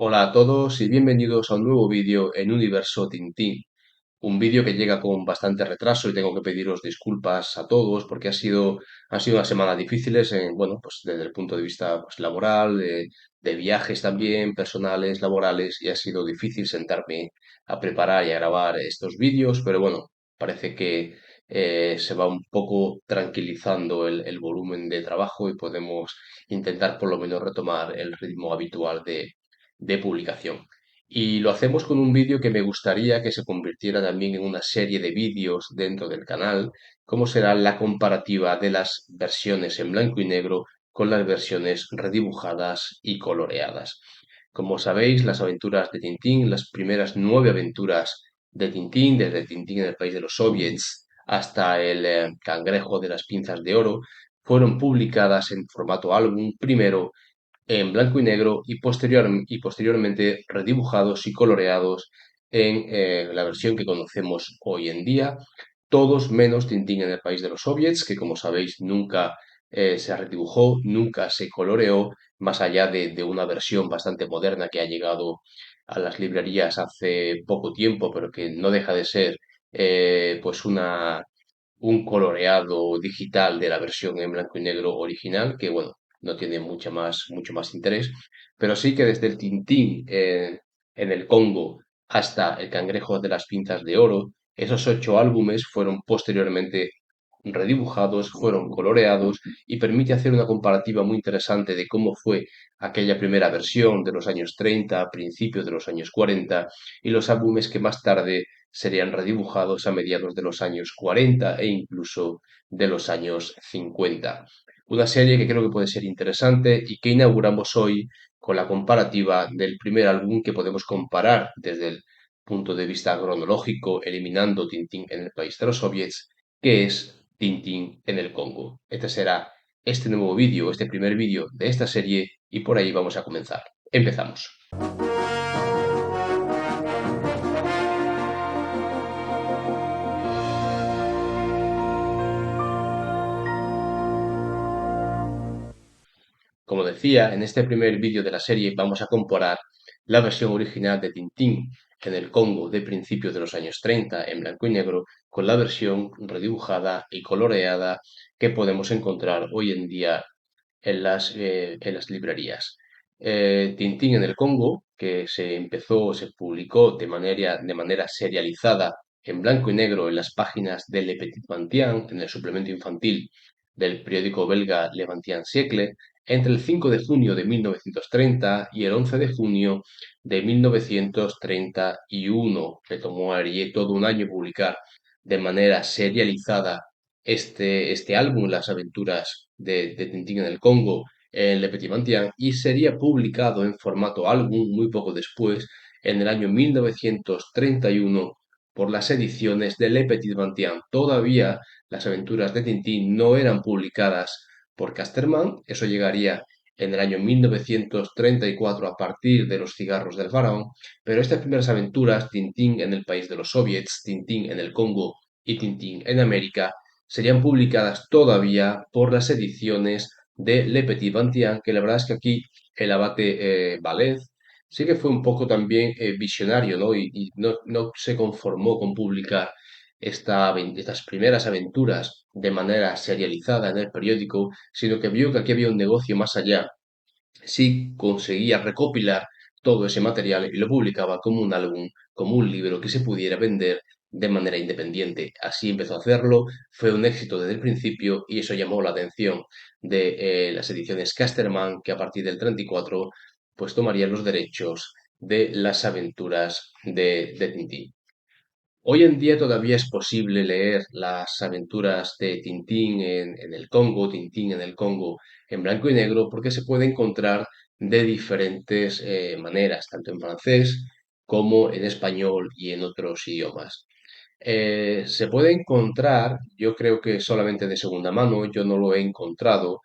Hola a todos y bienvenidos a un nuevo vídeo en Universo Tintín. Un vídeo que llega con bastante retraso y tengo que pediros disculpas a todos porque han sido unas semanas difíciles pues desde el punto de vista pues, laboral, de viajes también, personales, laborales, y ha sido difícil sentarme a preparar y a grabar estos vídeos, pero bueno, parece que se va un poco tranquilizando el volumen de trabajo y podemos intentar por lo menos retomar el ritmo habitual de publicación. Y lo hacemos con un vídeo que me gustaría que se convirtiera también en una serie de vídeos dentro del canal, como será la comparativa de las versiones en blanco y negro con las versiones redibujadas y coloreadas. Como sabéis, las aventuras de Tintín, las primeras 9 aventuras de Tintín, desde Tintín en el país de los soviets hasta el Cangrejo de las pinzas de oro, fueron publicadas en formato álbum primero en blanco y negro y posteriormente redibujados y coloreados en la versión que conocemos hoy en día, todos menos Tintín en el país de los soviets, que como sabéis nunca se redibujó, nunca se coloreó, más allá de una versión bastante moderna que ha llegado a las librerías hace poco tiempo, pero que no deja de ser pues un coloreado digital de la versión en blanco y negro original, que bueno, no tiene mucho más interés, pero sí que desde el Tintín en el Congo hasta el Cangrejo de las Pinzas de Oro, esos 8 álbumes fueron posteriormente redibujados, fueron coloreados y permite hacer una comparativa muy interesante de cómo fue aquella primera versión de los años 30, principios de los años 40 y los álbumes que más tarde serían redibujados a mediados de los años 40 e incluso de los años 50. Una serie que creo que puede ser interesante y que inauguramos hoy con la comparativa del primer álbum que podemos comparar desde el punto de vista cronológico, eliminando Tintín en el país de los soviets, que es Tintín en el Congo. Este será este nuevo vídeo, este primer vídeo de esta serie y por ahí vamos a comenzar. Empezamos. Como decía, en este primer vídeo de la serie vamos a comparar la versión original de Tintín en el Congo de principios de los años 30 en blanco y negro con la versión redibujada y coloreada que podemos encontrar hoy en día en las librerías. Tintín en el Congo, que se publicó de manera serializada en blanco y negro en las páginas de Le Petit Matin, en el suplemento infantil del periódico belga Le Matin Siècle, entre el 5 de junio de 1930 y el 11 de junio de 1931. Le tomó a Hergé todo un año publicar de manera serializada este álbum, Las aventuras de Tintín en el Congo, en Le Petit Matin, y sería publicado en formato álbum muy poco después, en el año 1931, por las ediciones de Le Petit Matin. Todavía las aventuras de Tintín no eran publicadas por Casterman, eso llegaría en el año 1934 a partir de Los cigarros del faraón, pero estas primeras aventuras, Tintín en el país de los soviets, Tintín en el Congo y Tintín en América, serían publicadas todavía por las ediciones de Le Petit Matin, que la verdad es que aquí el abate Valez sí que fue un poco también visionario, ¿no? Y no se conformó con publicar estas primeras aventuras de manera serializada en el periódico, sino que vio que aquí había un negocio más allá. Sí conseguía recopilar todo ese material y lo publicaba como un álbum, como un libro que se pudiera vender de manera independiente. Así empezó a hacerlo, fue un éxito desde el principio y eso llamó la atención de las ediciones Casterman, que a partir del 34 pues tomarían los derechos de las aventuras de Tintín. Hoy en día todavía es posible leer las aventuras de Tintín en el Congo, Tintín en el Congo en blanco y negro, porque se puede encontrar de diferentes maneras, tanto en francés como en español y en otros idiomas. Se puede encontrar, yo creo que solamente de segunda mano, yo no lo he encontrado,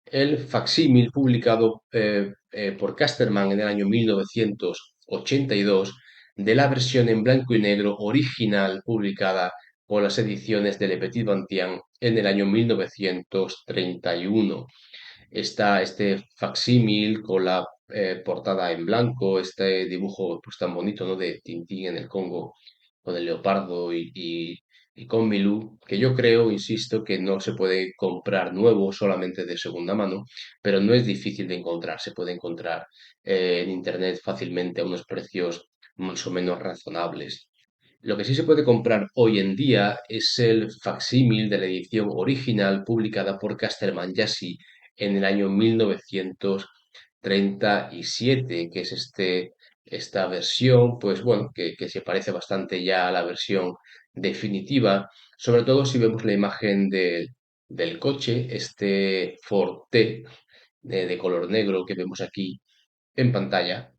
el facsímil publicado por Casterman en el año 1982 de la versión en blanco y negro original publicada por las ediciones de Le Petit Matin en el año 1931. Está este facsímil con la portada en blanco, este dibujo pues tan bonito, ¿no? De Tintín en el Congo, con el leopardo y con Milú, que yo creo, insisto, que no se puede comprar nuevo, solamente de segunda mano, pero no es difícil de encontrar, se puede encontrar en internet fácilmente a unos precios más o menos razonables. Lo que sí se puede comprar hoy en día es el facsímil de la edición original publicada por Casterman Yassi en el año 1937, que es esta versión, pues bueno, que se parece bastante ya a la versión definitiva, sobre todo si vemos la imagen del coche, este Ford T de color negro que vemos aquí en pantalla,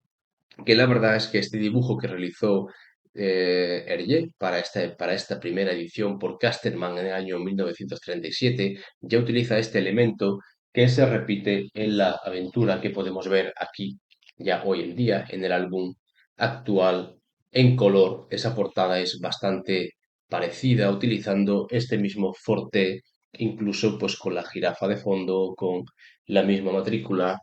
que la verdad es que este dibujo que realizó Hergé para esta primera edición por Casterman en el año 1937 ya utiliza este elemento que se repite en la aventura que podemos ver aquí ya hoy en día en el álbum actual en color. Esa portada es bastante parecida utilizando este mismo forte, incluso pues con la jirafa de fondo, con la misma matrícula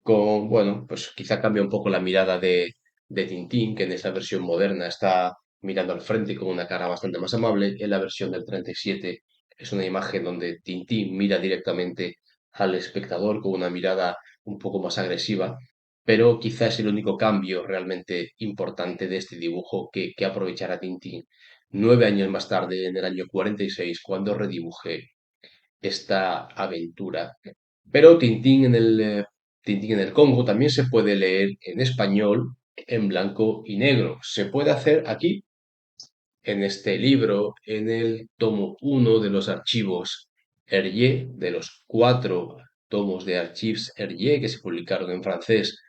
bueno, pues quizá cambia un poco la mirada de Tintín, que en esa versión moderna está mirando al frente con una cara bastante más amable. En la versión del 37 es una imagen donde Tintín mira directamente al espectador con una mirada un poco más agresiva, pero quizá es el único cambio realmente importante de este dibujo que aprovechará Tintín 9 años más tarde, en el año 46, cuando redibujé esta aventura. Pero Tintín en el Congo también se puede leer en español, en blanco y negro. Se puede hacer aquí, en este libro, en el tomo 1 de los archivos Hergé, de los 4 tomos de Archives Hergé que se publicaron en francés.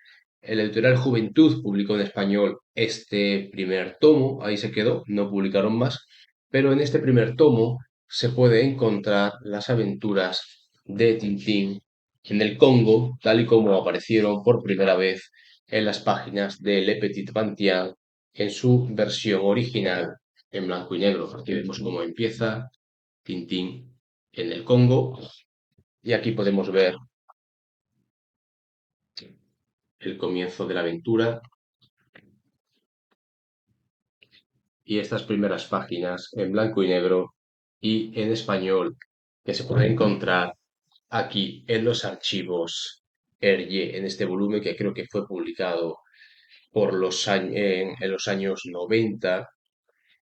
El editorial Juventud publicó en español este primer tomo, ahí se quedó, no publicaron más, pero en este primer tomo se puede encontrar las aventuras de Tintín en el Congo, tal y como aparecieron por primera vez en las páginas de Le Petit Pantian en su versión original en blanco y negro. Aquí vemos cómo empieza Tintín en el Congo y aquí podemos ver el comienzo de la aventura y estas primeras páginas en blanco y negro y en español que se puede encontrar aquí en los archivos Hergé, en este volumen que creo que fue publicado en los años 90,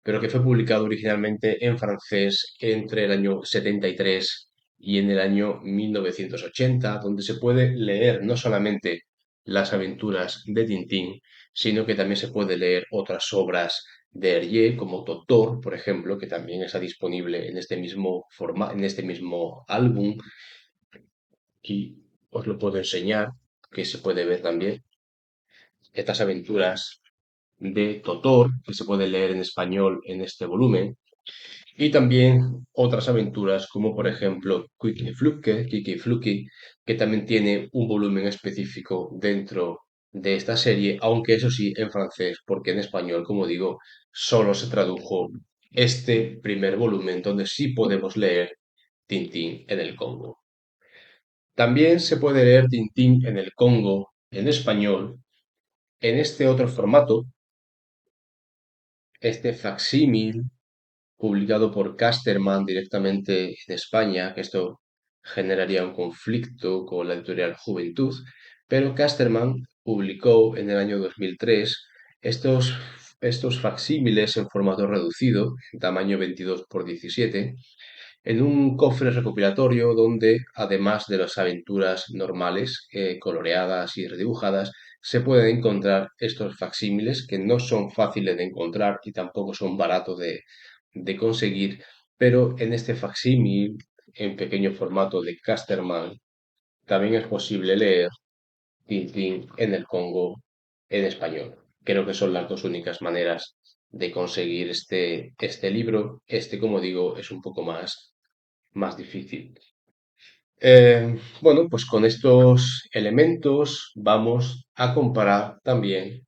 pero que fue publicado originalmente en francés entre el año 73 y en el año 1980, donde se puede leer no solamente las aventuras de Tintín, sino que también se puede leer otras obras de Hergé, como Totor, por ejemplo, que también está disponible en este mismo en este mismo álbum. Aquí os lo puedo enseñar, que se puede ver también estas aventuras de Totor, que se puede leer en español en este volumen, y también otras aventuras como por ejemplo Kiki Fluky, que también tiene un volumen específico dentro de esta serie, aunque eso sí en francés, porque en español, como digo, solo se tradujo este primer volumen donde sí podemos leer Tintín en el Congo. También se puede leer Tintín en el Congo en español en este otro formato, este facsímil publicado por Casterman directamente en España, que esto generaría un conflicto con la editorial Juventud, pero Casterman publicó en el año 2003 estos facsímiles en formato reducido, en tamaño 22 por 17, en un cofre recopilatorio donde, además de las aventuras normales, coloreadas y redibujadas, se pueden encontrar estos facsímiles que no son fáciles de encontrar y tampoco son baratos de conseguir, pero en este facsímil, en pequeño formato de Casterman, también es posible leer Tintín en el Congo en español. Creo que son las dos únicas maneras de conseguir este libro. Este, como digo, es un poco más difícil. Bueno, pues con estos elementos vamos a comparar también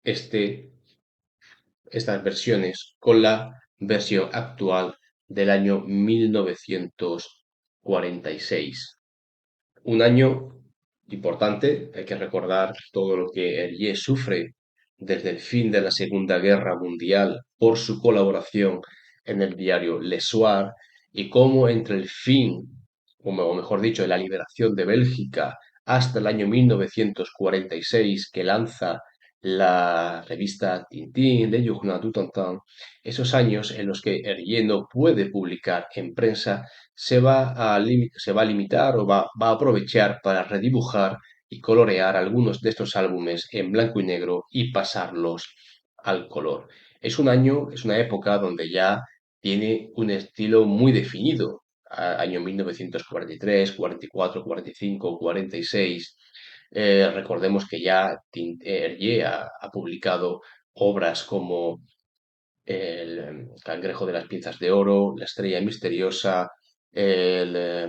este, estas versiones con la versión actual del año 1946. Un año Importante, hay que recordar todo lo que Hergé sufre desde el fin de la Segunda Guerra Mundial por su colaboración en el diario Le Soir y cómo entre el fin, o mejor dicho, la liberación de Bélgica hasta el año 1946 que lanza la revista Tintín de Journal du Tintin, esos años en los que Hergé no puede publicar en prensa se va a limitar o va a aprovechar para redibujar y colorear algunos de estos álbumes en blanco y negro y pasarlos al color. Es un año, es una época donde ya tiene un estilo muy definido. Año 1943, 44, 45, 46. Recordemos que ya Hergé ha publicado obras como Cangrejo de las Pinzas de Oro, La Estrella Misteriosa, el, eh,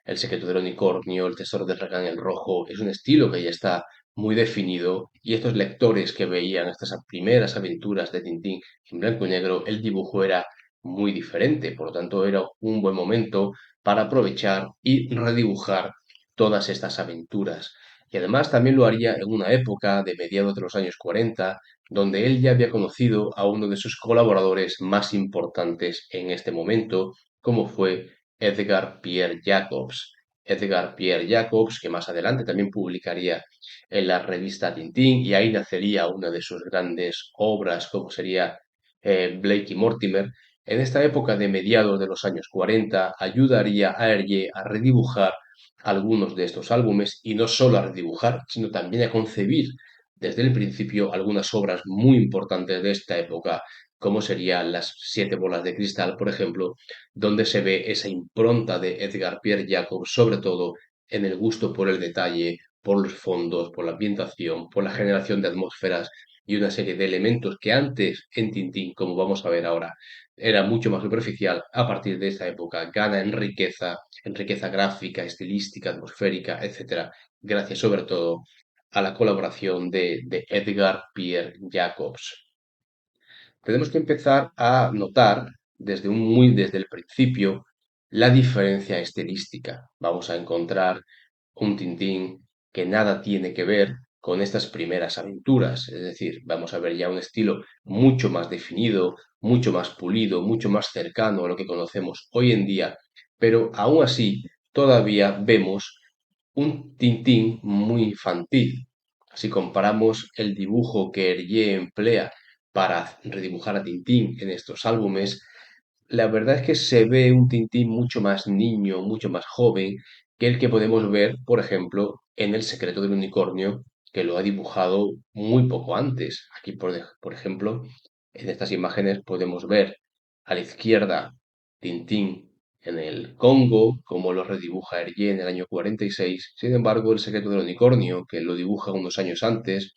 El Secreto del Unicornio, El Tesoro del Dragón el Rojo. Es un estilo que ya está muy definido y estos lectores que veían estas primeras aventuras de Tintín en blanco y negro, el dibujo era muy diferente, por lo tanto era un buen momento para aprovechar y redibujar todas estas aventuras. Y además también lo haría en una época de mediados de los años 40 donde él ya había conocido a uno de sus colaboradores más importantes en este momento, como fue Edgar Pierre Jacobs. Edgar Pierre Jacobs, que más adelante también publicaría en la revista Tintín, y ahí nacería una de sus grandes obras, como sería Blake y Mortimer. En esta época de mediados de los años 40, ayudaría a Hergé a redibujar algunos de estos álbumes, y no solo a redibujar, sino también a concebir desde el principio algunas obras muy importantes de esta época, como serían Las Siete Bolas de Cristal, por ejemplo, donde se ve esa impronta de Edgar Pierre Jacobs, sobre todo en el gusto por el detalle, por los fondos, por la ambientación, por la generación de atmósferas y una serie de elementos que antes en Tintín, como vamos a ver ahora, era mucho más superficial. A partir de esta época gana en riqueza gráfica, estilística, atmosférica, etcétera, gracias sobre todo a la colaboración de Edgar Pierre Jacobs. Tenemos que empezar a notar desde el principio la diferencia estilística. Vamos a encontrar un Tintín que nada tiene que ver con estas primeras aventuras, es decir, vamos a ver ya un estilo mucho más definido, mucho más pulido, mucho más cercano a lo que conocemos hoy en día, pero aún así todavía vemos un Tintín muy infantil. Si comparamos el dibujo que Hergé emplea para redibujar a Tintín en estos álbumes, la verdad es que se ve un Tintín mucho más niño, mucho más joven que el que podemos ver, por ejemplo, en El secreto del unicornio, que lo ha dibujado muy poco antes. Aquí, por ejemplo, en estas imágenes podemos ver a la izquierda Tintín en el Congo, como lo redibuja Hergé en el año 46. Sin embargo, El secreto del unicornio, que lo dibuja unos años antes,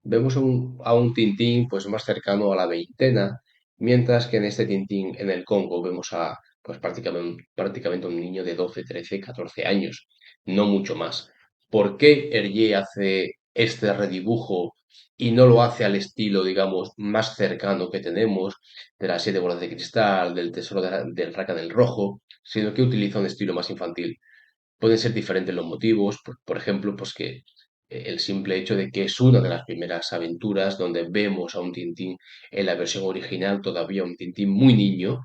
vemos a un Tintín pues más cercano a la veintena, mientras que en este Tintín en el Congo vemos a pues prácticamente un niño de 12, 13, 14 años, no mucho más. ¿Por qué Hergé hace este redibujo y no lo hace al estilo, digamos, más cercano que tenemos de las siete bolas de cristal, del tesoro del Raca del Rojo, sino que utiliza un estilo más infantil? Pueden ser diferentes los motivos, por ejemplo, pues que el simple hecho de que es una de las primeras aventuras donde vemos a un Tintín en la versión original, todavía un Tintín muy niño,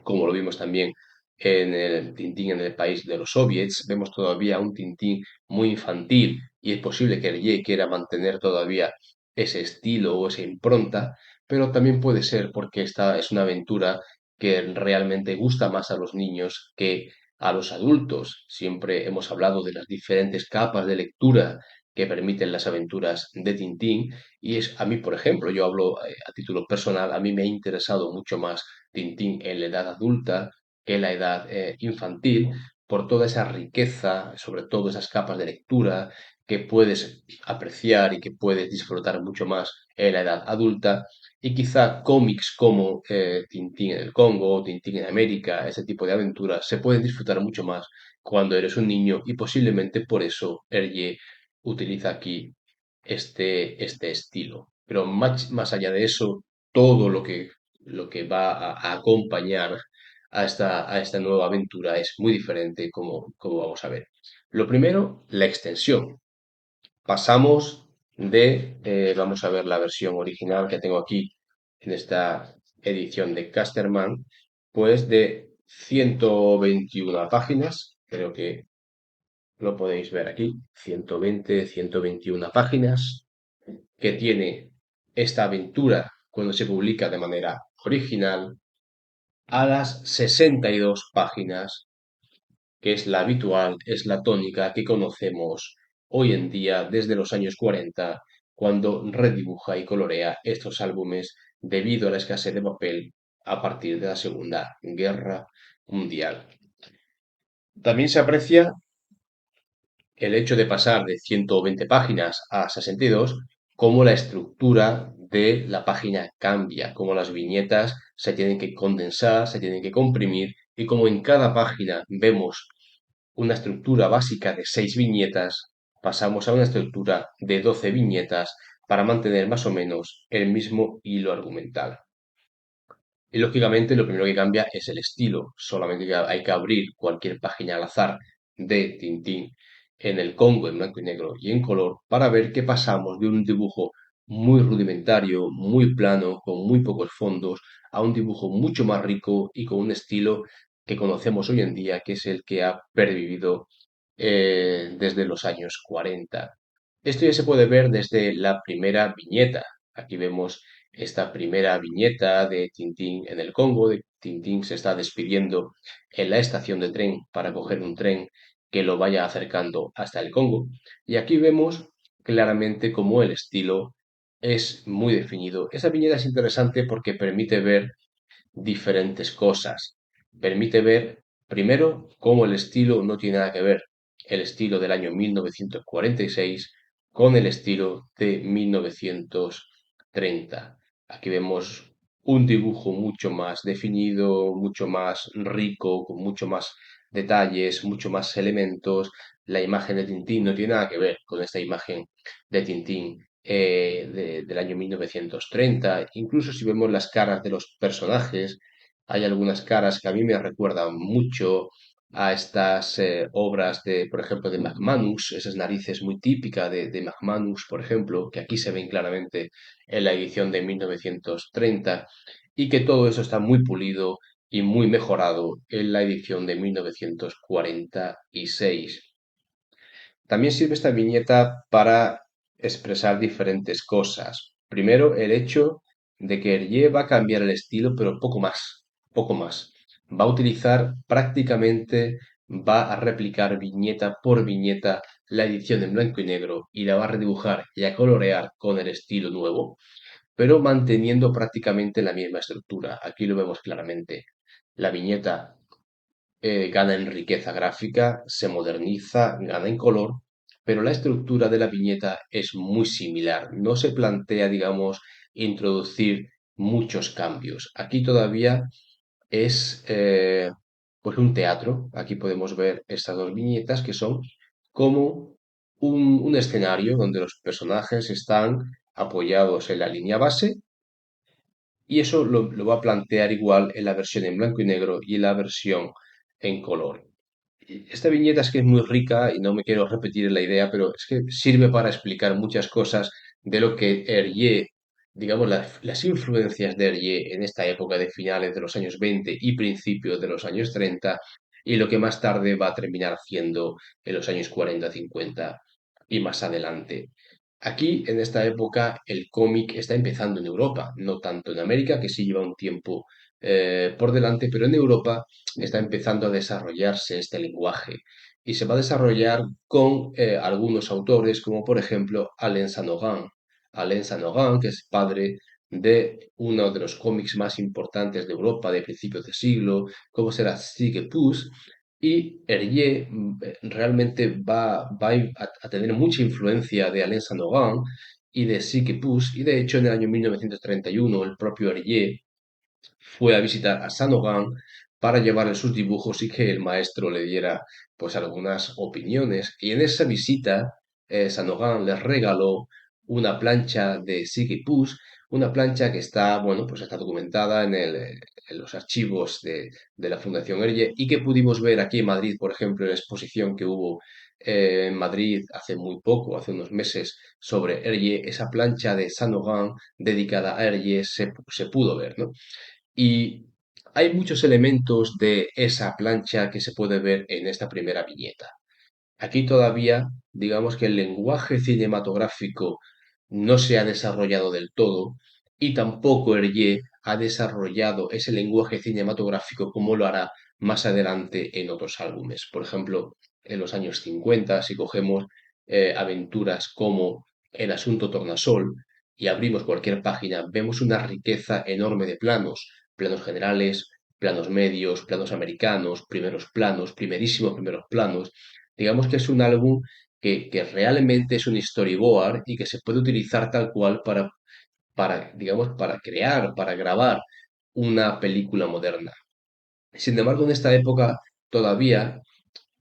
como lo vimos también en el Tintín en el país de los soviets, vemos todavía un Tintín muy infantil y es posible que Hergé quiera mantener todavía ese estilo o esa impronta, pero también puede ser porque esta es una aventura que realmente gusta más a los niños que a los adultos. Siempre hemos hablado de las diferentes capas de lectura que permiten las aventuras de Tintín y es a mí, por ejemplo, yo hablo a título personal, a mí me ha interesado mucho más Tintín en la edad adulta que en la edad infantil, por toda esa riqueza, sobre todo esas capas de lectura que puedes apreciar y que puedes disfrutar mucho más en la edad adulta, y quizá cómics como Tintín en el Congo, Tintín en América, ese tipo de aventuras, se pueden disfrutar mucho más cuando eres un niño y posiblemente por eso Hergé utiliza aquí este estilo. Pero más allá de eso, todo lo que va a acompañar a esta nueva aventura es muy diferente, como vamos a ver. Lo primero, la extensión. Pasamos vamos a ver la versión original que tengo aquí en esta edición de Casterman, pues de 121 páginas, creo que lo podéis ver aquí, 120, 121 páginas, que tiene esta aventura cuando se publica de manera original, a las 62 páginas, que es la habitual, es la tónica que conocemos hoy en día desde los años 40, cuando redibuja y colorea estos álbumes debido a la escasez de papel a partir de la Segunda Guerra Mundial. También se aprecia el hecho de pasar de 120 páginas a 62, cómo la estructura de la página cambia, cómo las viñetas se tienen que condensar, se tienen que comprimir y cómo en cada página vemos una estructura básica de 6 viñetas, pasamos a una estructura de 12 viñetas para mantener más o menos el mismo hilo argumental. Y lógicamente lo primero que cambia es el estilo. Solamente hay que abrir cualquier página al azar de Tintín en el Congo en blanco y negro y en color para ver que pasamos de un dibujo muy rudimentario, muy plano, con muy pocos fondos, a un dibujo mucho más rico y con un estilo que conocemos hoy en día, que es el que ha pervivido desde los años 40. Esto ya se puede ver desde la primera viñeta. Aquí vemos esta primera viñeta de Tintín en el Congo. Tintín se está despidiendo en la estación de tren para coger un tren que lo vaya acercando hasta el Congo. Y aquí vemos claramente cómo el estilo es muy definido. Esta viñeta es interesante porque permite ver diferentes cosas. Permite ver, primero, cómo el estilo no tiene nada que ver el estilo del año 1946 con el estilo de 1930. Aquí vemos un dibujo mucho más definido, mucho más rico, con mucho más detalles, mucho más elementos. La imagen de Tintín no tiene nada que ver con esta imagen de Tintín del año 1930. Incluso si vemos las caras de los personajes, hay algunas caras que a mí me recuerdan mucho a estas obras de, por ejemplo, de McManus, esas narices muy típicas de McManus, por ejemplo, que aquí se ven claramente en la edición de 1930, y que todo eso está muy pulido y muy mejorado en la edición de 1946. También sirve esta viñeta para expresar diferentes cosas. Primero, el hecho de que Hergé va a cambiar el estilo, pero poco más, poco más. Va a utilizar prácticamente, va a replicar viñeta por viñeta la edición en blanco y negro y la va a redibujar y a colorear con el estilo nuevo, pero manteniendo prácticamente la misma estructura. Aquí lo vemos claramente. La viñeta gana en riqueza gráfica, se moderniza, gana en color, pero la estructura de la viñeta es muy similar. No se plantea, digamos, introducir muchos cambios. Aquí todavía es pues un teatro. Aquí podemos ver estas dos viñetas que son como un escenario donde los personajes están apoyados en la línea base y eso lo va a plantear igual en la versión en blanco y negro y en la versión en color. Esta viñeta es que es muy rica y no me quiero repetir la idea, pero es que sirve para explicar muchas cosas de lo que Hergé, digamos, las influencias de Hergé en esta época de finales de los años 20 y principios de los años 30 y lo que más tarde va a terminar haciendo en los años 40, 50 y más adelante. Aquí, en esta época, el cómic está empezando en Europa, no tanto en América, que sí lleva un tiempo por delante, pero en Europa está empezando a desarrollarse este lenguaje y se va a desarrollar con algunos autores, como por ejemplo Alain Sanogan. Alain Sanogan, que es padre de uno de los cómics más importantes de Europa de principios de siglo, como será Sigue Puss, y Hergé realmente va a tener mucha influencia de Alain Sanogan y de Sigue Puss, y de hecho en el año 1931 el propio Hergé fue a visitar a Sanogan para llevarle sus dibujos y que el maestro le diera pues algunas opiniones. Y en esa visita, Sanogan le regaló una plancha de Siggy Push, una plancha que está, bueno, pues está documentada en los archivos de la Fundación Hergé y que pudimos ver aquí en Madrid, por ejemplo, en la exposición que hubo en Madrid hace muy poco, hace unos meses, sobre Hergé, esa plancha de Saint-Laurent dedicada a Hergé se pudo ver, ¿no? Y hay muchos elementos de esa plancha que se puede ver en esta primera viñeta. Aquí todavía, digamos que el lenguaje cinematográfico no se ha desarrollado del todo y tampoco Hergé ha desarrollado ese lenguaje cinematográfico como lo hará más adelante en otros álbumes. Por ejemplo, en los años 50, si cogemos aventuras como El asunto Tornasol y abrimos cualquier página, vemos una riqueza enorme de planos, planos generales, planos medios, planos americanos, primeros planos, primerísimos primeros planos. Digamos que es un álbum que realmente es un storyboard y que se puede utilizar tal cual digamos, para crear, para grabar una película moderna. Sin embargo, en esta época todavía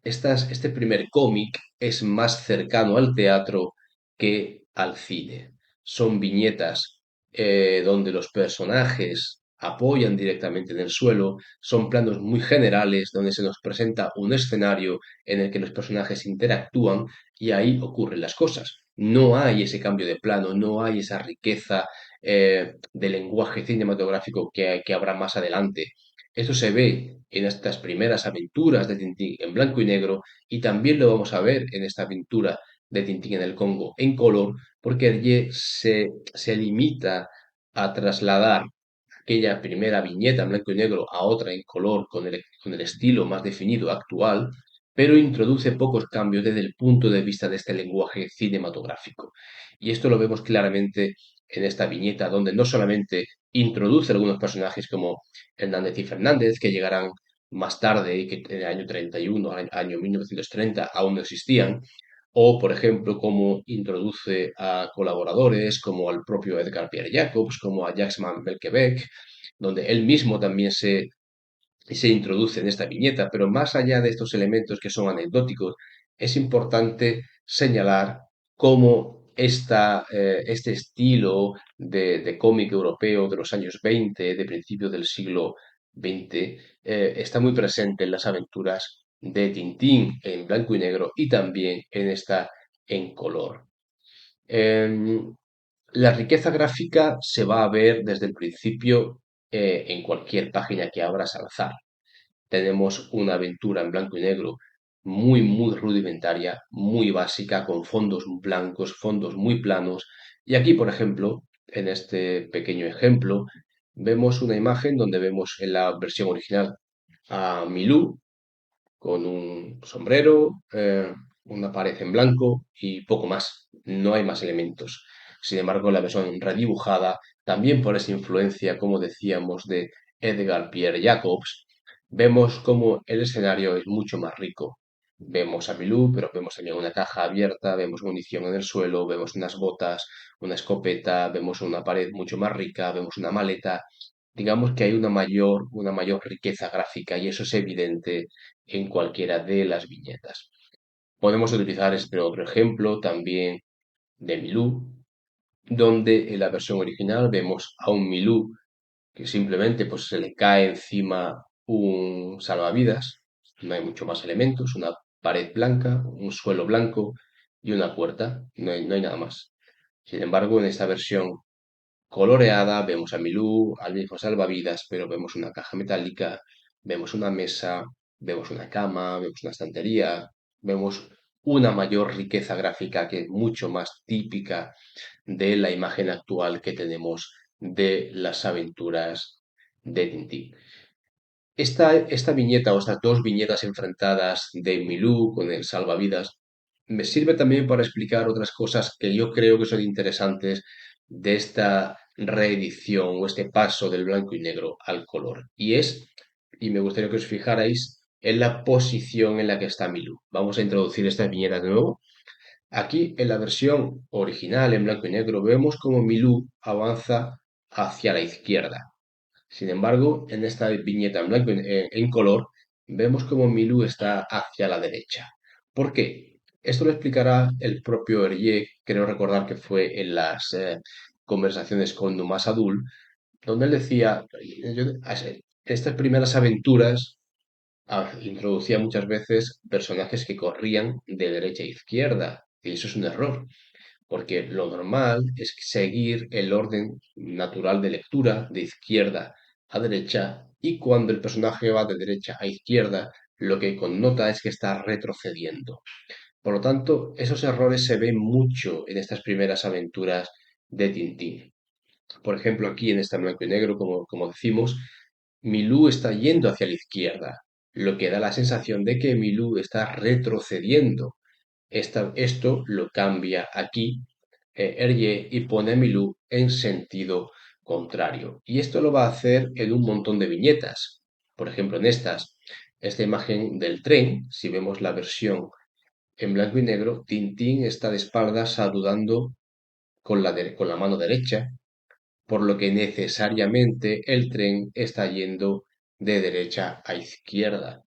este primer cómic es más cercano al teatro que al cine. Son viñetas donde los personajes apoyan directamente en el suelo, son planos muy generales donde se nos presenta un escenario en el que los personajes interactúan y ahí ocurren las cosas. No hay ese cambio de plano, no hay esa riqueza de lenguaje cinematográfico que habrá más adelante. Esto se ve en estas primeras aventuras de Tintín en blanco y negro y también lo vamos a ver en esta aventura de Tintín en el Congo en color, porque Hergé se limita a trasladar aquella primera viñeta en blanco y negro a otra en color con el estilo más definido actual, pero introduce pocos cambios desde el punto de vista de este lenguaje cinematográfico. Y esto lo vemos claramente en esta viñeta, donde no solamente introduce algunos personajes como Hernández y Fernández, que llegarán más tarde y que en el año 31, año 1930, aún no existían, o, por ejemplo, cómo introduce a colaboradores como al propio Edgar Pierre Jacobs, como a Jacques Belquebec, donde él mismo también se introduce en esta viñeta, pero más allá de estos elementos que son anecdóticos, es importante señalar cómo este estilo de cómic europeo de los años 20, de principios del siglo XX, está muy presente en las aventuras de Tintín en blanco y negro y también en esta en color. Em, la riqueza gráfica se va a ver desde el principio en cualquier página que abras al azar. Tenemos una aventura en blanco y negro muy, muy rudimentaria, muy básica, con fondos blancos, fondos muy planos. Y aquí, por ejemplo, en este pequeño ejemplo, vemos una imagen donde vemos en la versión original a Milú con un sombrero, una pared en blanco y poco más. No hay más elementos. Sin embargo, la versión redibujada, también por esa influencia, como decíamos, de Edgar Pierre Jacobs, vemos como el escenario es mucho más rico. Vemos a Milú, pero vemos también una caja abierta, vemos munición en el suelo, vemos unas botas, una escopeta, vemos una pared mucho más rica, vemos una maleta. Digamos que hay una mayor riqueza gráfica y eso es evidente en cualquiera de las viñetas. Podemos utilizar este otro ejemplo también de Milú, donde en la versión original vemos a un Milú que simplemente pues, se le cae encima un salvavidas, no hay mucho más elementos, una pared blanca, un suelo blanco y una puerta, no hay nada más. Sin embargo, en esta versión coloreada, vemos a Milú, al mismo salvavidas, pero vemos una caja metálica, vemos una mesa, vemos una cama, vemos una estantería, vemos una mayor riqueza gráfica que es mucho más típica de la imagen actual que tenemos de las aventuras de Tintín. Esta viñeta o estas dos viñetas enfrentadas de Milú con el salvavidas me sirve también para explicar otras cosas que yo creo que son interesantes de esta reedición o este paso del blanco y negro al color. Y me gustaría que os fijarais en la posición en la que está Milú. Vamos a introducir esta viñeta de nuevo. Aquí en la versión original en blanco y negro vemos como Milú avanza hacia la izquierda. Sin embargo, en esta viñeta en blanco en color, vemos como Milú está hacia la derecha. ¿Por qué? Esto lo explicará el propio Hergé, creo recordar que fue en las conversaciones con Numas Adul, donde él decía, estas primeras aventuras introducía muchas veces personajes que corrían de derecha a izquierda, y eso es un error, porque lo normal es seguir el orden natural de lectura de izquierda a derecha, y cuando el personaje va de derecha a izquierda, lo que connota es que está retrocediendo. Por lo tanto, esos errores se ven mucho en estas primeras aventuras de Tintín. Por ejemplo, aquí en esta blanco y negro, como decimos, Milú está yendo hacia la izquierda, lo que da la sensación de que Milú está retrocediendo. Esto lo cambia aquí Hergé y pone a Milú en sentido contrario. Y esto lo va a hacer en un montón de viñetas. Por ejemplo, esta imagen del tren, si vemos la versión en blanco y negro, Tintín está de espaldas saludando con la mano derecha, por lo que necesariamente el tren está yendo de derecha a izquierda.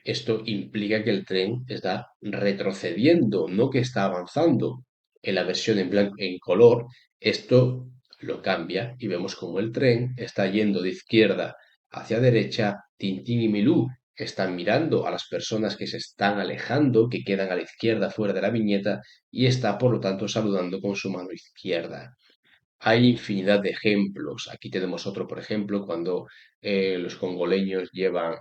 Esto implica que el tren está retrocediendo, no que está avanzando. En la versión en blanco, en color, esto lo cambia y vemos como el tren está yendo de izquierda hacia derecha. Tintín y Milú están mirando a las personas que se están alejando, que quedan a la izquierda fuera de la viñeta, y está, por lo tanto, saludando con su mano izquierda. Hay infinidad de ejemplos. Aquí tenemos otro, por ejemplo, cuando los congoleños llevan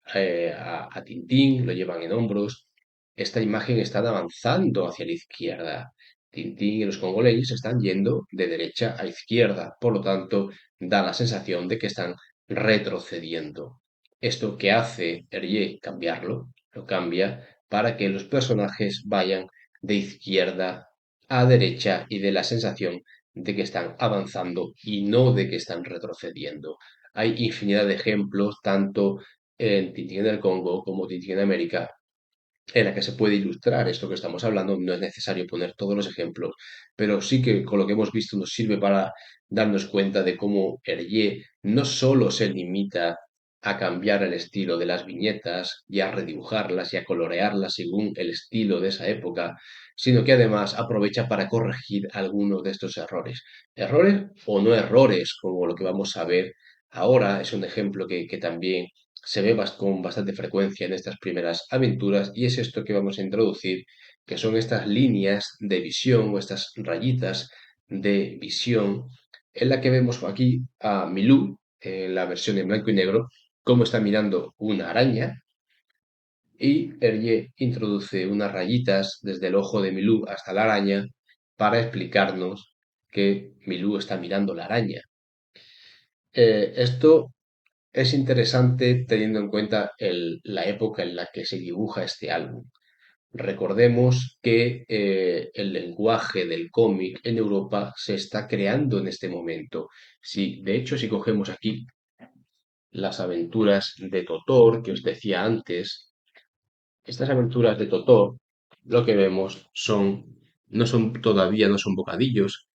a Tintín, lo llevan en hombros. Esta imagen está avanzando hacia la izquierda. Tintín y los congoleños están yendo de derecha a izquierda, por lo tanto, da la sensación de que están retrocediendo. Esto que hace Hergé cambiarlo, lo cambia para que los personajes vayan de izquierda a derecha y dé la sensación de que están avanzando y no de que están retrocediendo. Hay infinidad de ejemplos, tanto en Tintín en el Congo como Tintín en América, en la que se puede ilustrar esto que estamos hablando. No es necesario poner todos los ejemplos, pero sí que con lo que hemos visto nos sirve para darnos cuenta de cómo Hergé no solo se limita a cambiar el estilo de las viñetas y a redibujarlas y a colorearlas según el estilo de esa época, sino que además aprovecha para corregir algunos de estos errores. Errores o no errores, como lo que vamos a ver ahora, es un ejemplo que también se ve con bastante frecuencia en estas primeras aventuras, y es esto que vamos a introducir, que son estas líneas de visión o estas rayitas de visión en la que vemos aquí a Milú, en la versión en blanco y negro, cómo está mirando una araña, y Hergé introduce unas rayitas desde el ojo de Milú hasta la araña para explicarnos que Milú está mirando la araña. Esto es interesante teniendo en cuenta la época en la que se dibuja este álbum. Recordemos que el lenguaje del cómic en Europa se está creando en este momento. Si, de hecho, si cogemos aquí las aventuras de Totor, que os decía antes, estas aventuras de Totor, lo que vemos no son bocadillos,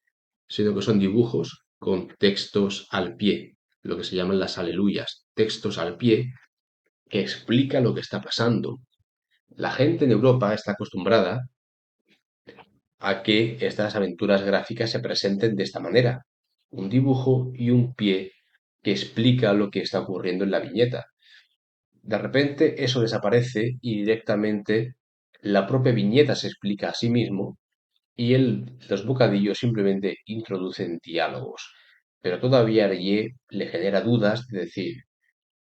sino que son dibujos con textos al pie, lo que se llaman las aleluyas, textos al pie que explica lo que está pasando. La gente en Europa está acostumbrada a que estas aventuras gráficas se presenten de esta manera, un dibujo y un pie que explica lo que está ocurriendo en la viñeta. De repente eso desaparece y directamente la propia viñeta se explica a sí mismo y los bocadillos simplemente introducen diálogos. Pero todavía a Hergé le genera dudas de decir,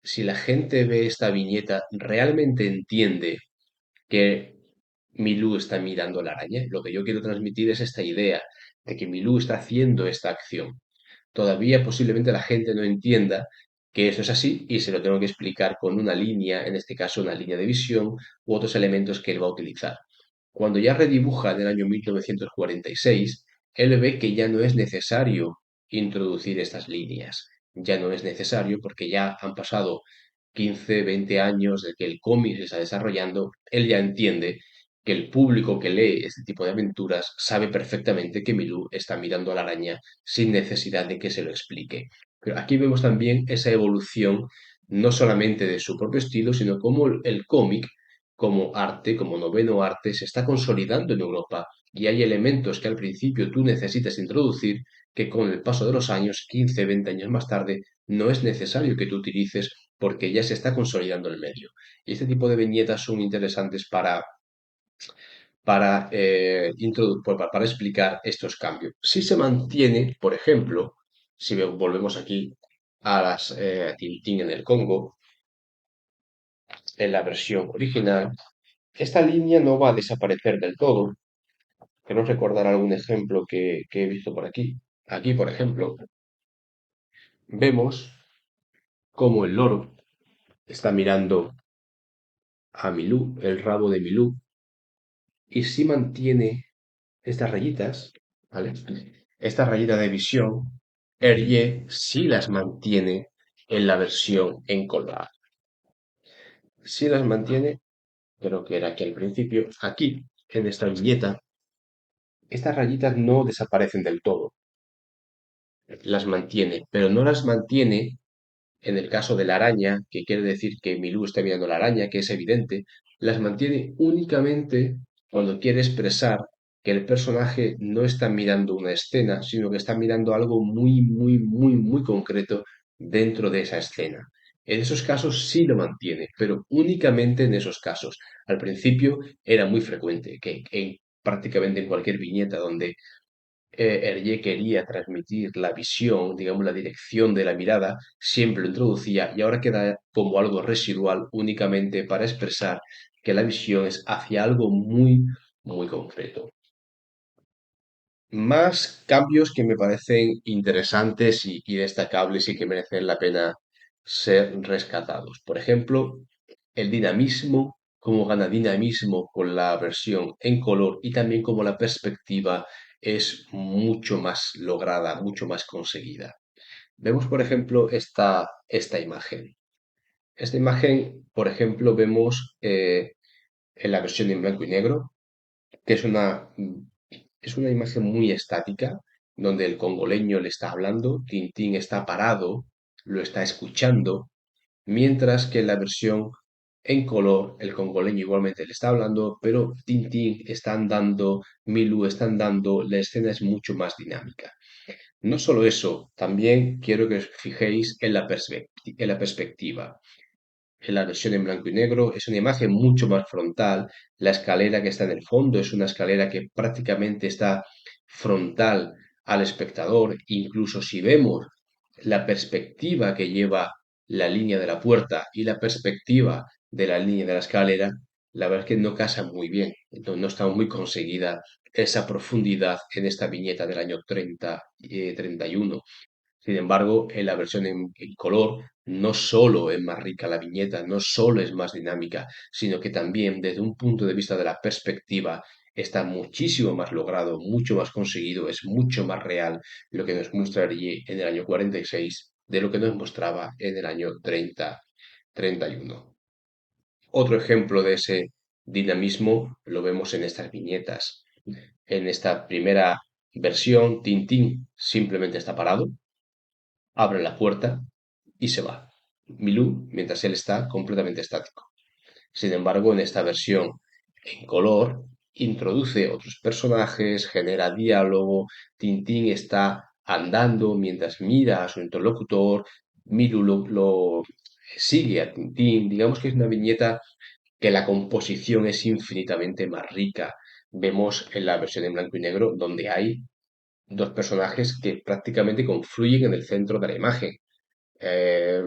si la gente ve esta viñeta, ¿realmente entiende que Milú está mirando a la araña? Lo que yo quiero transmitir es esta idea de que Milú está haciendo esta acción. Todavía posiblemente la gente no entienda que eso es así y se lo tengo que explicar con una línea, en este caso una línea de visión u otros elementos que él va a utilizar. Cuando ya redibuja en el año 1946, él ve que ya no es necesario introducir estas líneas. Ya no es necesario porque ya han pasado 15, 20 años de que el cómic se está desarrollando. Él ya entiende que el público que lee este tipo de aventuras sabe perfectamente que Milú está mirando a la araña sin necesidad de que se lo explique. Pero aquí vemos también esa evolución no solamente de su propio estilo, sino cómo el cómic como arte, como noveno arte, se está consolidando en Europa y hay elementos que al principio tú necesitas introducir que con el paso de los años, 15, 20 años más tarde, no es necesario que tú utilices porque ya se está consolidando el medio. Y este tipo de viñetas son interesantes para explicar estos cambios. Si se mantiene, por ejemplo, si volvemos aquí a Tintín en el Congo, en la versión original, esta línea no va a desaparecer del todo. Queremos recordar algún ejemplo que he visto por aquí. Aquí, por ejemplo, vemos cómo el loro está mirando a Milú, el rabo de Milú, y si mantiene estas rayitas, ¿vale? Estas rayitas de visión, Hergé sí las mantiene en la versión en color. Sí las mantiene, creo que era aquí al principio, aquí, en esta viñeta, estas rayitas no desaparecen del todo, las mantiene, pero no las mantiene en el caso de la araña, que quiere decir que Milú está mirando la araña, que es evidente, las mantiene únicamente cuando quiere expresar que el personaje no está mirando una escena, sino que está mirando algo muy, muy, muy, muy concreto dentro de esa escena. En esos casos sí lo mantiene, pero únicamente en esos casos. Al principio era muy frecuente que prácticamente en cualquier viñeta donde Hergé quería transmitir la visión, digamos, la dirección de la mirada, siempre lo introducía y ahora queda como algo residual únicamente para expresar que la visión es hacia algo muy, muy concreto. Más cambios que me parecen interesantes y destacables y que merecen la pena ser rescatados. Por ejemplo, el dinamismo, cómo gana dinamismo con la versión en color y también cómo la perspectiva es mucho más lograda, mucho más conseguida. Vemos, por ejemplo, esta imagen. Esta imagen, por ejemplo, vemos en la versión en blanco y negro, que es una imagen muy estática, donde el congoleño le está hablando, Tintín está parado, lo está escuchando, mientras que en la versión en color, el congoleño igualmente le está hablando, pero Tintín está andando, Milú está andando, la escena es mucho más dinámica. No solo eso, también quiero que os fijéis en en la perspectiva. En la versión en blanco y negro es una imagen mucho más frontal. La escalera que está en el fondo es una escalera que prácticamente está frontal al espectador. Incluso si vemos la perspectiva que lleva la línea de la puerta y la perspectiva de la línea de la escalera, la verdad es que no casa muy bien. No está muy conseguida esa profundidad en esta viñeta del año 31. Sin embargo, en la versión en color no solo es más rica la viñeta, no solo es más dinámica, sino que también desde un punto de vista de la perspectiva está muchísimo más logrado, mucho más conseguido, es mucho más real lo que nos mostraría en el año 46 de lo que nos mostraba en el año 31. Otro ejemplo de ese dinamismo lo vemos en estas viñetas. En esta primera versión, Tintín simplemente está parado, abre la puerta y se va. Milú, mientras él está completamente estático. Sin embargo, en esta versión en color, introduce otros personajes, genera diálogo, Tintín está andando mientras mira a su interlocutor, Milú lo sigue a Tintín, digamos que es una viñeta que la composición es infinitamente más rica. Vemos en la versión en blanco y negro donde hay dos personajes que prácticamente confluyen en el centro de la imagen. eh,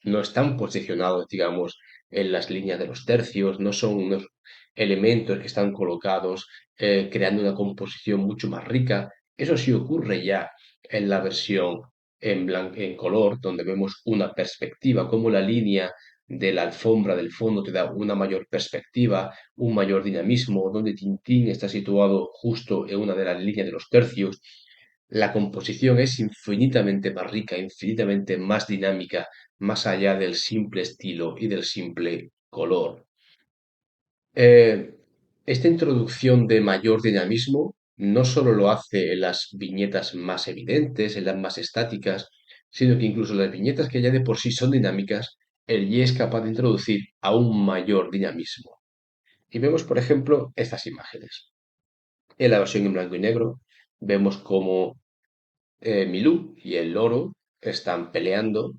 no están posicionados, digamos, en las líneas de los tercios, no son unos elementos que están colocados creando una composición mucho más rica. Eso sí ocurre ya en la versión en color, donde vemos una perspectiva, como la línea de la alfombra del fondo te da una mayor perspectiva, un mayor dinamismo, donde Tintín está situado justo en una de las líneas de los tercios. La composición es infinitamente más rica, infinitamente más dinámica, más allá del simple estilo y del simple color. Eh, esta introducción de mayor dinamismo no solo lo hace en las viñetas más evidentes, en las más estáticas, sino que incluso las viñetas que ya de por sí son dinámicas, el Y es capaz de introducir aún mayor dinamismo. Y vemos, por ejemplo, estas imágenes. En la versión en blanco y negro vemos cómo Milú y el loro están peleando.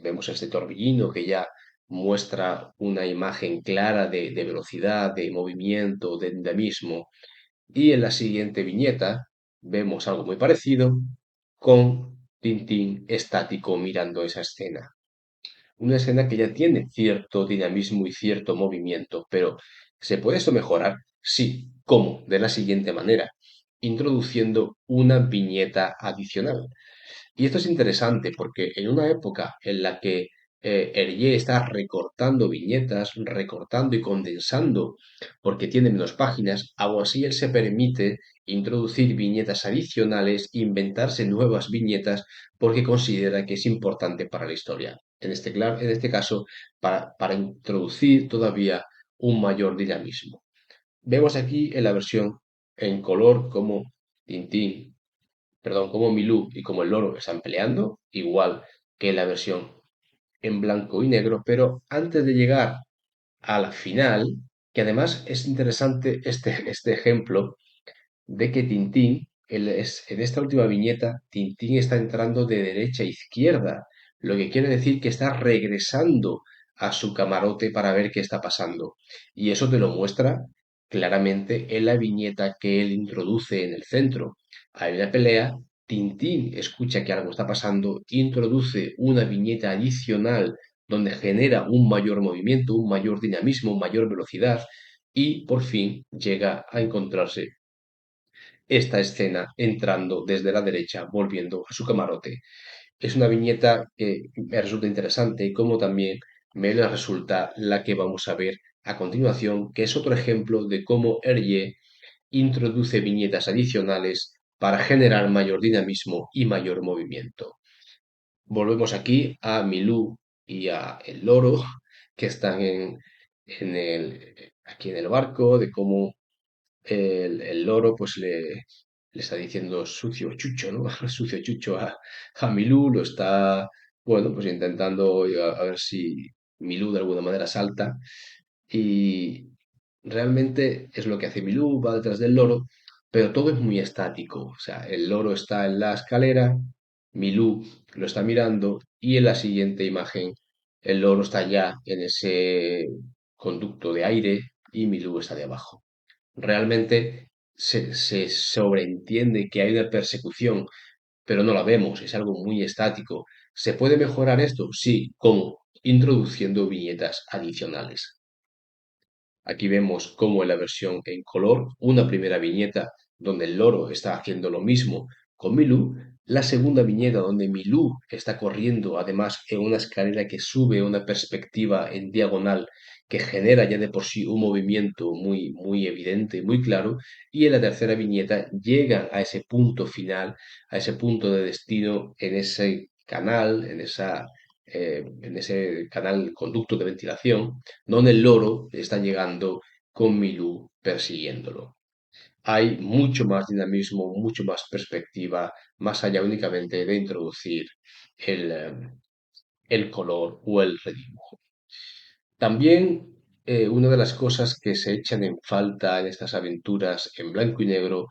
Vemos este torbellino que ya muestra una imagen clara de velocidad, de movimiento, de dinamismo. Y en la siguiente viñeta vemos algo muy parecido con Tintín estático mirando esa escena. Una escena que ya tiene cierto dinamismo y cierto movimiento, pero ¿se puede esto mejorar? Sí. ¿Cómo? De la siguiente manera, introduciendo una viñeta adicional. Y esto es interesante porque en una época en la que Hergé está recortando viñetas, recortando y condensando porque tiene menos páginas, aún así él se permite introducir viñetas adicionales, inventarse nuevas viñetas porque considera que es importante para la historia. En este caso, para introducir todavía un mayor dinamismo. Vemos aquí en la versión en color como Tintín como Milú y como el loro están peleando, igual que en la versión en blanco y negro, pero antes de llegar a la final, que además es interesante este ejemplo de que Tintín, en esta última viñeta, Tintín está entrando de derecha a izquierda, lo que quiere decir que está regresando a su camarote para ver qué está pasando. Y eso te lo muestra claramente en la viñeta que él introduce en el centro. Hay una pelea, Tintín escucha que algo está pasando, introduce una viñeta adicional donde genera un mayor movimiento, un mayor dinamismo, mayor velocidad y por fin llega a encontrarse esta escena entrando desde la derecha, volviendo a su camarote. Es una viñeta que me resulta interesante, como también me le resulta la que vamos a ver a continuación, que es otro ejemplo de cómo Hergé introduce viñetas adicionales para generar mayor dinamismo y mayor movimiento. Volvemos aquí a Milú y a el loro que están aquí en el barco, de cómo el loro pues le está diciendo sucio chucho, ¿no? Sucio chucho a Milú, lo está, bueno, pues intentando a ver si Milú de alguna manera salta y realmente es lo que hace Milú, va detrás del loro, pero todo es muy estático, o sea, el loro está en la escalera, Milú lo está mirando y en la siguiente imagen el loro está ya en ese conducto de aire y Milú está de abajo. Realmente se sobreentiende que hay una persecución, pero no la vemos, es algo muy estático. ¿Se puede mejorar esto? Sí, ¿cómo? Introduciendo viñetas adicionales. Aquí vemos cómo en la versión en color, una primera viñeta donde el loro está haciendo lo mismo con Milú, la segunda viñeta donde Milú está corriendo, además en una escalera que sube una perspectiva en diagonal que genera ya de por sí un movimiento muy evidente, muy claro, y en la tercera viñeta llegan a ese punto final, a ese punto de destino en ese canal, en ese canal conducto de ventilación donde el loro está llegando con Milú persiguiéndolo. Hay mucho más dinamismo, mucho más perspectiva, más allá únicamente de introducir el, eh, el color o el redibujo. También una de las cosas que se echan en falta en estas aventuras en blanco y negro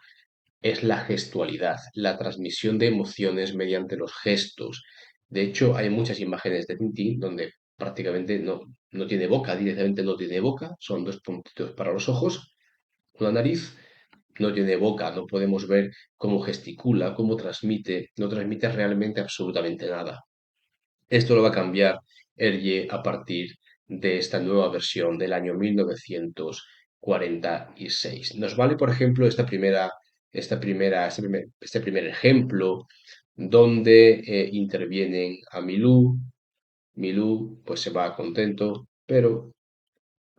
es la gestualidad, la transmisión de emociones mediante los gestos. De hecho, hay muchas imágenes de Tintín donde prácticamente no tiene boca, directamente no tiene boca, son dos puntitos para los ojos, una nariz, no tiene boca, no podemos ver cómo gesticula, cómo transmite, no transmite realmente absolutamente nada. Esto lo va a cambiar Hergé a partir de esta nueva versión del año 1946. Nos vale, por ejemplo, este primer ejemplo donde intervienen a Milú. Milú pues se va contento, pero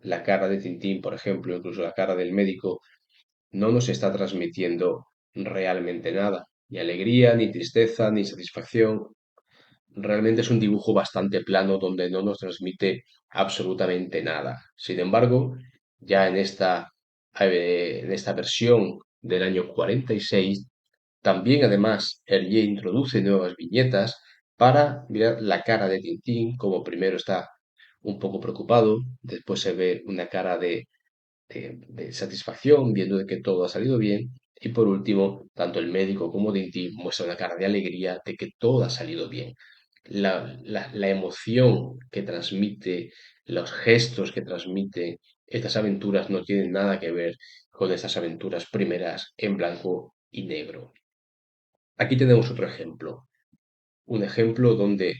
la cara de Tintín, por ejemplo, incluso la cara del médico, no nos está transmitiendo realmente nada, ni alegría, ni tristeza, ni satisfacción. Realmente es un dibujo bastante plano donde no nos transmite absolutamente nada. Sin embargo, ya en esta versión del año 46, también además Hergé introduce nuevas viñetas para mirar la cara de Tintín, como primero está un poco preocupado, después se ve una cara de satisfacción, viendo de que todo ha salido bien. Y por último, tanto el médico como Tintín muestra una cara de alegría de que todo ha salido bien. La emoción que transmite, los gestos que transmite estas aventuras no tienen nada que ver con estas aventuras primeras en blanco y negro. Aquí tenemos otro ejemplo. Un ejemplo donde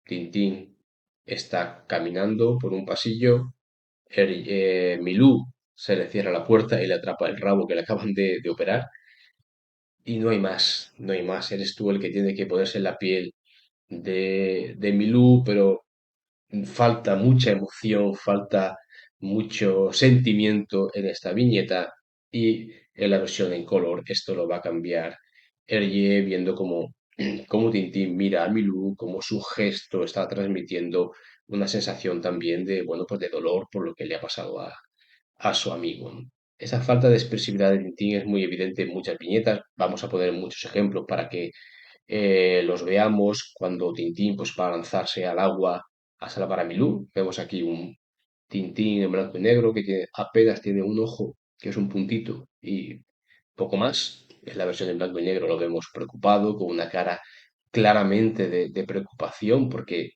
Tintín está caminando por un pasillo, Milú se le cierra la puerta y le atrapa el rabo que le acaban de operar y no hay más, no hay más. Eres tú el que tiene que ponerse en la piel de Milú, pero falta mucha emoción, falta mucho sentimiento en esta viñeta y en la versión en color esto lo va a cambiar Hergé viendo cómo Tintín mira a Milú, cómo su gesto está transmitiendo una sensación también de, bueno, pues de dolor por lo que le ha pasado a su amigo, ¿no? Esa falta de expresividad de Tintín es muy evidente en muchas viñetas. Vamos a poner muchos ejemplos para que los veamos cuando Tintín pues, va a lanzarse al agua a salvar a Milú. Vemos aquí un Tintín en blanco y negro que apenas tiene un ojo, que es un puntito, y poco más. En la versión en blanco y negro lo vemos preocupado, con una cara claramente de preocupación, porque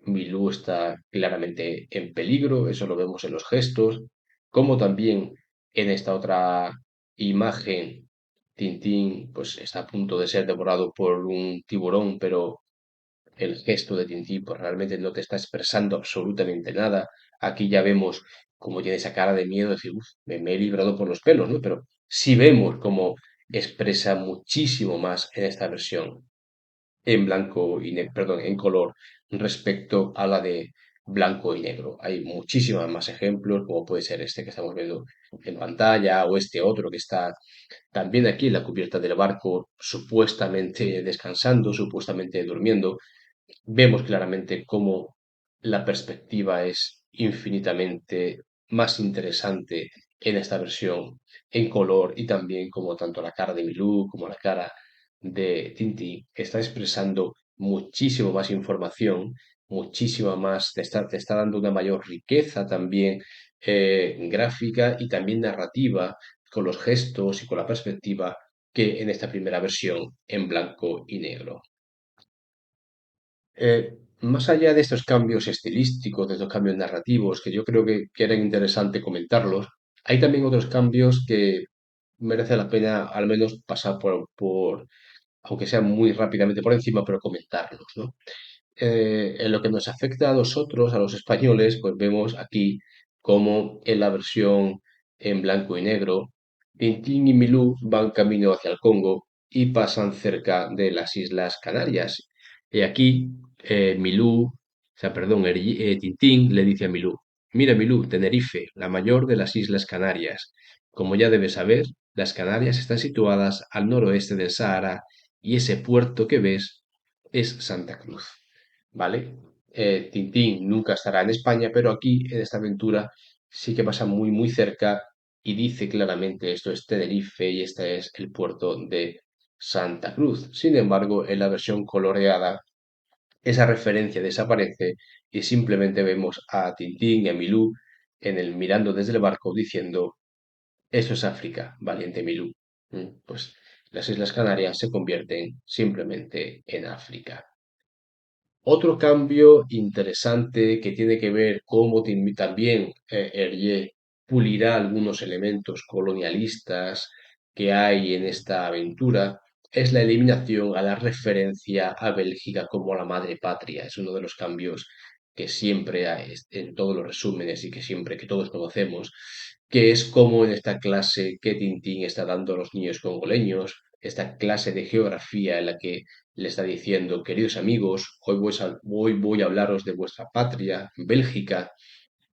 Milú está claramente en peligro, eso lo vemos en los gestos, como también en esta otra imagen, Tintín pues está a punto de ser devorado por un tiburón, pero el gesto de Tintín pues realmente no te está expresando absolutamente nada. Aquí ya vemos cómo tiene esa cara de miedo, de decir, "Uf, me he librado por los pelos, ¿no?". Pero sí vemos cómo expresa muchísimo más en esta versión en blanco y perdón, en color respecto a la de blanco y negro. Hay muchísimos más ejemplos, como puede ser este que estamos viendo en pantalla o este otro que está también aquí en la cubierta del barco, supuestamente descansando, supuestamente durmiendo. Vemos claramente cómo la perspectiva es infinitamente más interesante en esta versión en color y también como tanto la cara de Milú como la cara de Tintín está expresando muchísimo más información, muchísima más, te está dando una mayor riqueza también gráfica y también narrativa con los gestos y con la perspectiva que en esta primera versión en blanco y negro. Más allá de estos cambios estilísticos, de estos cambios narrativos, que yo creo que era interesante comentarlos, hay también otros cambios que merece la pena al menos pasar aunque sea muy rápidamente por encima, pero comentarlos, ¿no? En lo que nos afecta a nosotros, a los españoles, pues vemos aquí como en la versión en blanco y negro, Tintín y Milú van camino hacia el Congo y pasan cerca de las Islas Canarias. Y aquí perdón, Tintín le dice a Milú, mira Milú, Tenerife, la mayor de las Islas Canarias. Como ya debes saber, las Canarias están situadas al noroeste del Sahara y ese puerto que ves es Santa Cruz. ¿Vale? Tintín nunca estará en España, pero aquí en esta aventura sí que pasa muy, muy cerca y dice claramente esto es Tenerife y este es el puerto de Santa Cruz. Sin embargo, en la versión coloreada, esa referencia desaparece y simplemente vemos a Tintín y a Milú mirando desde el barco diciendo, eso es África, valiente Milú. Pues las Islas Canarias se convierten simplemente en África. Otro cambio interesante que tiene que ver cómo también Hergé pulirá algunos elementos colonialistas que hay en esta aventura es la eliminación a la referencia a Bélgica como la madre patria. Es uno de los cambios que siempre hay en todos los resúmenes y que todos conocemos, que es como en esta clase que Tintín está dando a los niños congoleños, esta clase de geografía en la que le está diciendo, queridos amigos, hoy voy a hablaros de vuestra patria, Bélgica.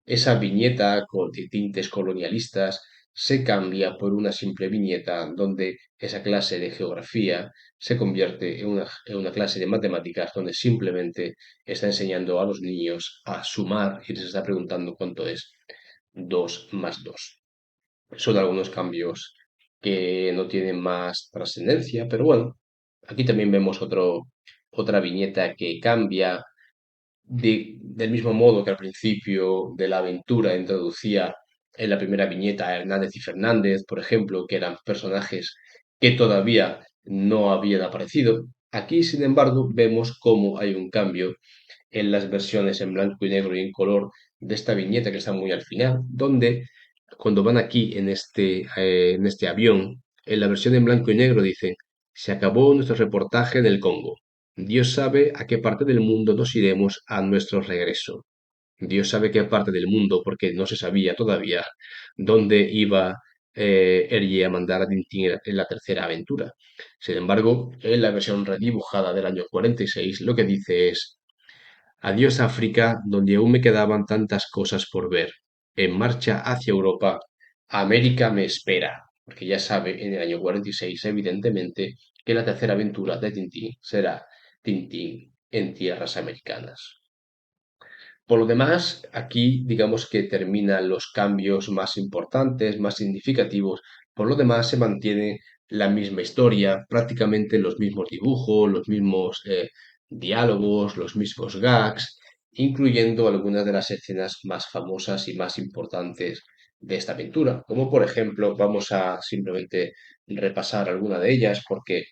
Esa viñeta de tintes colonialistas se cambia por una simple viñeta donde esa clase de geografía se convierte en una clase de matemáticas donde simplemente está enseñando a los niños a sumar y les está preguntando cuánto es 2 más 2. Son algunos cambios que no tienen más trascendencia, pero bueno, aquí también vemos otra viñeta que cambia del mismo modo que al principio de la aventura introducía en la primera viñeta a Hernández y Fernández, por ejemplo, que eran personajes que todavía no habían aparecido. Aquí, sin embargo, vemos cómo hay un cambio en las versiones en blanco y negro y en color de esta viñeta que está muy al final, donde cuando van aquí en este avión, en la versión en blanco y negro dice, se acabó nuestro reportaje del Congo. Dios sabe a qué parte del mundo nos iremos a nuestro regreso. Dios sabe qué parte del mundo, porque no se sabía todavía dónde iba Hergé a mandar a Tintín en la tercera aventura. Sin embargo, en la versión redibujada del año 46, lo que dice es, adiós África, donde aún me quedaban tantas cosas por ver. En marcha hacia Europa, América me espera. Porque ya sabe, en el año 46, evidentemente, que la tercera aventura de Tintín será Tintín en tierras americanas. Por lo demás, aquí digamos que terminan los cambios más importantes, más significativos. Por lo demás, se mantiene la misma historia, prácticamente los mismos dibujos, los mismos diálogos, los mismos gags, incluyendo algunas de las escenas más famosas y más importantes de esta aventura. Como por ejemplo, vamos a simplemente repasar alguna de ellas porque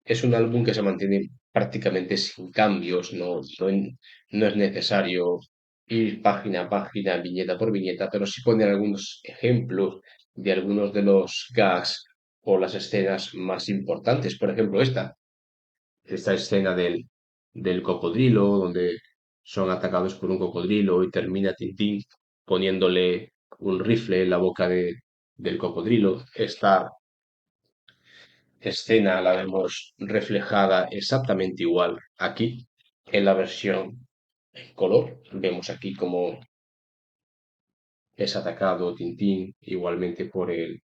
es un álbum que se mantiene prácticamente sin cambios, no es necesario ir página a página, viñeta por viñeta, pero sí poner algunos ejemplos de algunos de los gags o las escenas más importantes. Por ejemplo, esta escena del cocodrilo, donde son atacados por un cocodrilo y termina Tintín poniéndole un rifle en la boca del cocodrilo. Esta escena la vemos reflejada exactamente igual aquí en la versión en color. Vemos aquí cómo es atacado Tintín igualmente por el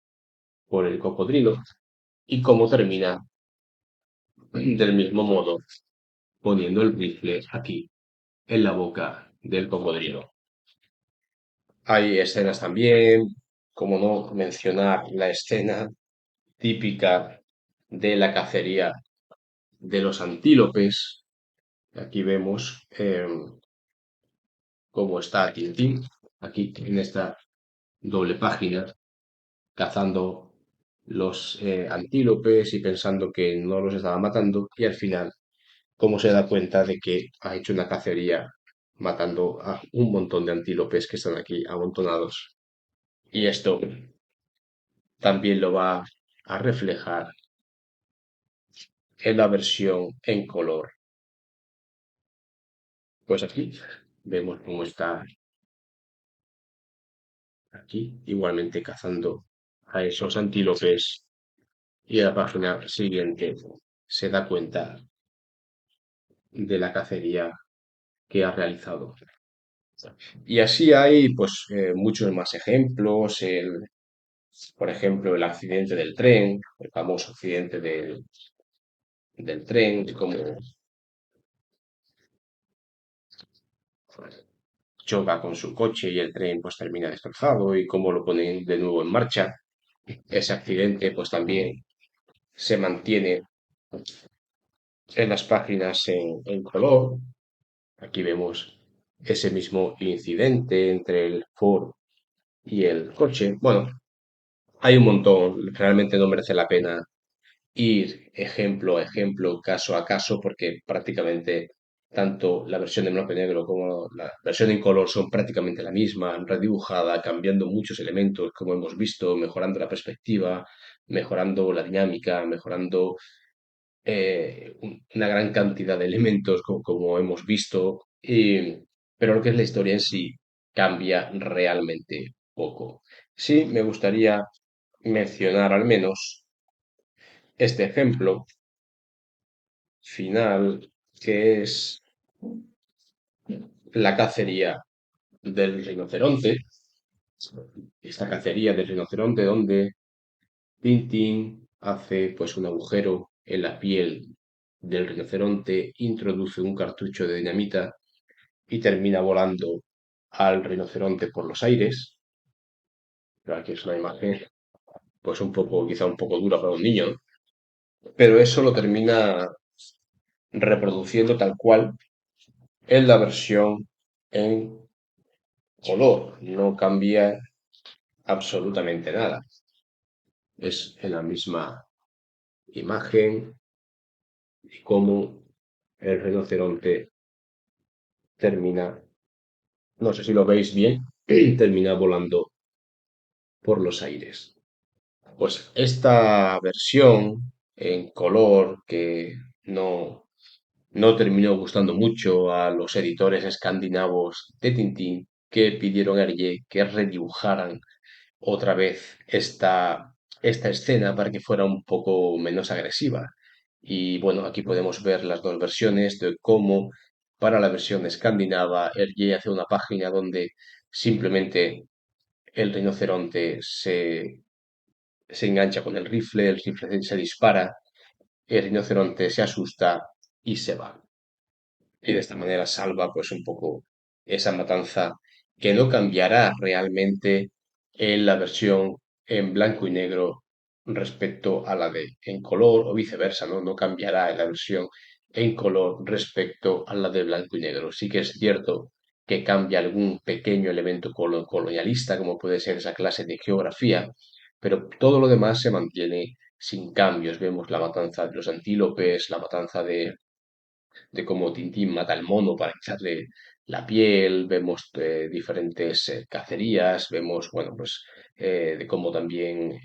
cocodrilo y cómo termina del mismo modo poniendo el rifle aquí en la boca del cocodrilo. Hay escenas también, como no mencionar la escena típica de la cacería de los antílopes. Aquí vemos cómo está Tintín, aquí en esta doble página, cazando los antílopes y pensando que no los estaba matando, y al final, cómo se da cuenta de que ha hecho una cacería matando a un montón de antílopes que están aquí amontonados. Y esto también lo va a reflejar en la versión en color. Pues aquí vemos cómo está aquí, igualmente cazando a esos antílopes. Y a la página siguiente se da cuenta de la cacería que ha realizado. Y así hay pues muchos más ejemplos. Por ejemplo, el accidente del tren, el famoso accidente del tren, cómo choca con su coche y el tren pues termina destrozado y cómo lo ponen de nuevo en marcha. Ese accidente pues también se mantiene en las páginas en color. Aquí vemos ese mismo incidente entre el Ford y el coche. Bueno, hay un montón, realmente no merece la pena ir ejemplo a ejemplo, caso a caso, porque prácticamente tanto la versión en blanco y negro como la versión en color son prácticamente la misma, redibujada, cambiando muchos elementos, como hemos visto, mejorando la perspectiva, mejorando la dinámica, mejorando una gran cantidad de elementos, como hemos visto, pero lo que es la historia en sí cambia realmente poco. Sí, me gustaría mencionar al menos este ejemplo final, que es la cacería del rinoceronte, esta cacería del rinoceronte donde Tintín hace pues un agujero en la piel del rinoceronte, introduce un cartucho de dinamita y termina volando al rinoceronte por los aires. Pero aquí es una imagen pues un poco, quizá un poco dura para un niño, ¿no? Pero eso lo termina reproduciendo tal cual en la versión en color, no cambia absolutamente nada. Es en la misma imagen y cómo el rinoceronte termina, no sé si lo veis bien, termina volando por los aires. Pues esta versión en color que no, no terminó gustando mucho a los editores escandinavos de Tintín, que pidieron a Hergé que redibujaran otra vez esta escena para que fuera un poco menos agresiva. Y bueno, aquí podemos ver las dos versiones de cómo para la versión escandinava Hergé hace una página donde simplemente el rinoceronte se engancha con el rifle se dispara, el rinoceronte se asusta y se va. Y de esta manera salva pues un poco esa matanza que no cambiará realmente en la versión en blanco y negro respecto a la de en color o viceversa, ¿no? No cambiará en la versión en color respecto a la de blanco y negro. Sí que es cierto que cambia algún pequeño elemento colonialista, como puede ser esa clase de geografía, pero todo lo demás se mantiene sin cambios. Vemos la matanza de los antílopes, la matanza de cómo Tintín mata al mono para echarle la piel, vemos diferentes cacerías, vemos, bueno, pues de cómo también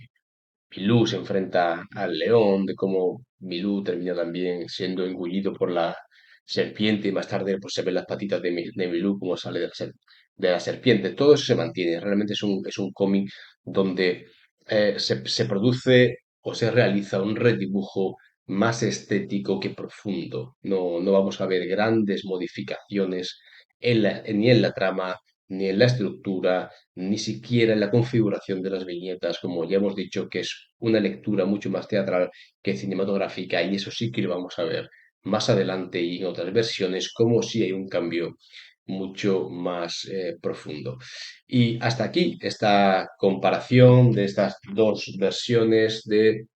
Milú se enfrenta al león, de cómo Milú termina también siendo engullido por la serpiente y más tarde pues se ven las patitas de Milú como sale de la serpiente. Todo eso se mantiene, realmente es un cómic donde se produce o se realiza un redibujo más estético que profundo. No, no vamos a ver grandes modificaciones ni en la trama, ni en la estructura, ni siquiera en la configuración de las viñetas, como ya hemos dicho, que es una lectura mucho más teatral que cinematográfica, y eso sí que lo vamos a ver más adelante y en otras versiones, como si hay un cambio mucho más profundo. Y hasta aquí esta comparación de estas dos versiones de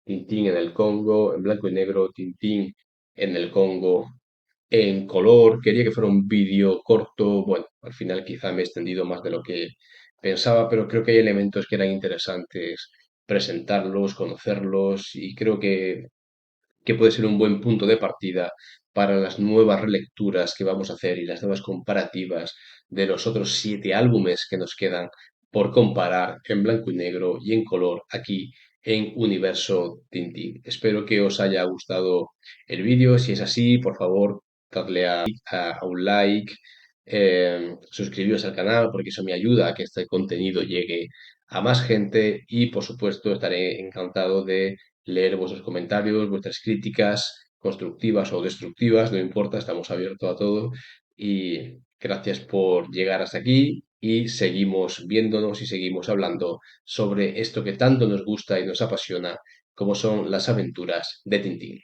Tintín en el Congo, en blanco y negro, Tintín en el Congo en color, quería que fuera un vídeo corto, bueno, al final quizá me he extendido más de lo que pensaba, pero creo que hay elementos que eran interesantes presentarlos, conocerlos y creo que puede ser un buen punto de partida para las nuevas relecturas que vamos a hacer y las nuevas comparativas de los otros 7 álbumes que nos quedan por comparar en blanco y negro y en color aquí en Universo Tintín. Espero que os haya gustado el vídeo. Si es así, por favor, dadle a un like, suscribiros al canal porque eso me ayuda a que este contenido llegue a más gente y, por supuesto, estaré encantado de leer vuestros comentarios, vuestras críticas constructivas o destructivas, no importa, estamos abiertos a todo. Y gracias por llegar hasta aquí y seguimos viéndonos y seguimos hablando sobre esto que tanto nos gusta y nos apasiona, como son las aventuras de Tintín.